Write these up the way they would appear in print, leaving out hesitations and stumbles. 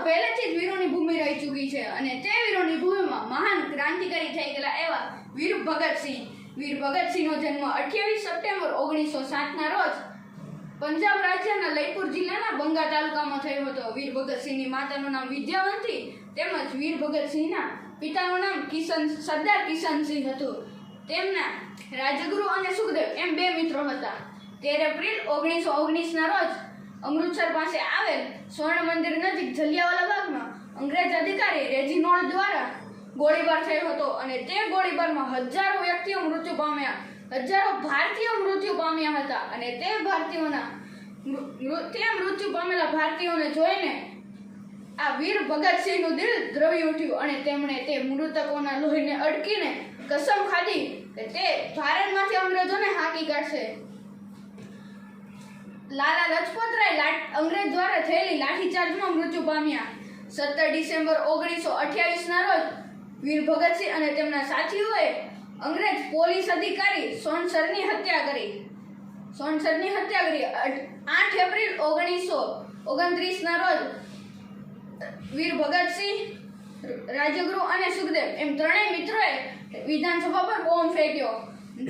પહેલેથી જ વીરોની ભૂમિ રહી ચૂકી છે અને તે વીરોની ભૂમિમાં મહાન ક્રાંતિકારી થઈ ગયેલા એવા વીર ભગતસિંહનો જન્મ 28 સપ્ટેમ્બર 1907ના રોજ પંજાબ રાજ્યના લઈપુર જિલ્લાના બંગા તાલુકામાં થયો હતો. વીર ભગતસિંહની માતાનું નામ વિદ્યાવંતી તેમજ વીર ભગતસિંહના પિતાનું નામ સરદાર કિશનસિંહ હતું. તેમના રાજગુરુ અને સુખદેવ એમ બે મિત્રો હતા. 13 એપ્રિલ 1919ના રોજ અમૃતસર પાસે આવેલ સ્વર્ણ મંદિર નજીક જલિયાવાલા બાગમાં અંગ્રેજ અધિકારી રેજિનોલ્ડ દ્વારા ગોળીબાર થયો હતો અને તે ગોળીબારમાં હજારો વ્યક્તિઓ મૃત્યુ પામ્યા. હજારો ભારતીયો મૃત્યુ પામ્યા હતા અને તે મૃત્યુ પામેલા ભારતીયોને જોઈને આ વીર ભગતસિંહનું દિલ દ્રવી ઉઠ્યું અને તેમણે તે મૃતકોના લોહીને અડકીને કસમ ખાધી કે તે ભારતમાંથી અંગ્રેજોને હાંકી કાઢશે. લાલા લજપતરાય અંગ્રેજ દ્વારા થયેલી લાઠીચાર્જમાં મૃત્યુ પામ્યા. 17 ડિસેમ્બર 1928ના રોજ વીર ભગતસિંહ અને તેમના સાથીઓએ અંગ્રેજ પોલીસ અધિકારી સોનસરની હત્યા કરી. 8 એપ્રિલ 1929ના રોજ વીર ભગતસિંહ, રાજગુરુ અને સુખદેવ એમ ત્રણેય મિત્રોએ વિધાનસભા પર બોમ્બ ફેંક્યો.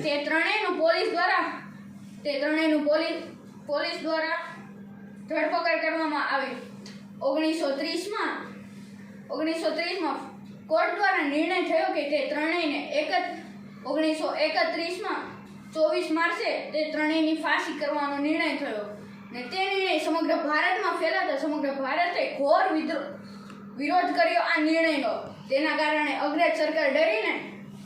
તે ત્રણેયનું પોલીસ દ્વારા ધરપકડ કરવામાં આવી. 1930માં કોર્ટ દ્વારા નિર્ણય થયો કે તે ત્રણેયને 1931માં 24 માર્ચે તે ત્રણેયની ફાંસી કરવાનો નિર્ણય થયો ને તે નિર્ણય સમગ્ર ભારતમાં ફેલાતા સમગ્ર ભારતે ઘોર વિરોધ કર્યો આ નિર્ણયનો. તેના કારણે અંગ્રેજ સરકાર ડરીને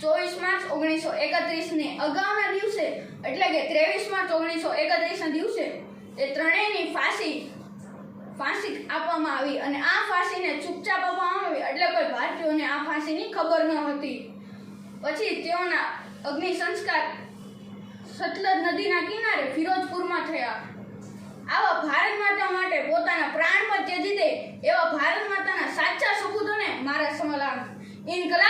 24 માર્ચ 1931ની અગાઉના દિવસે એટલે કે 23 માર્ચ 1931ના દિવસે તે ત્રણેયની ફાંસી આપવામાં આવી અને આ ફાંસીને ચૂપચાપ આપવામાં આવી એટલે કોઈ ભારતીયોને આ ફાંસીની ખબર ન હતી. પછી તેઓના અગ્નિ સંસ્કાર સતલજ નદીના કિનારે ફિરોજપુરમાં થયા. આવા ભારત માતા માટે પોતાના પ્રાણ પણ ત્યજી દે એવા ભારત માતાના સાચા સપૂતોને મારા સલામ. ઇન્કલાબ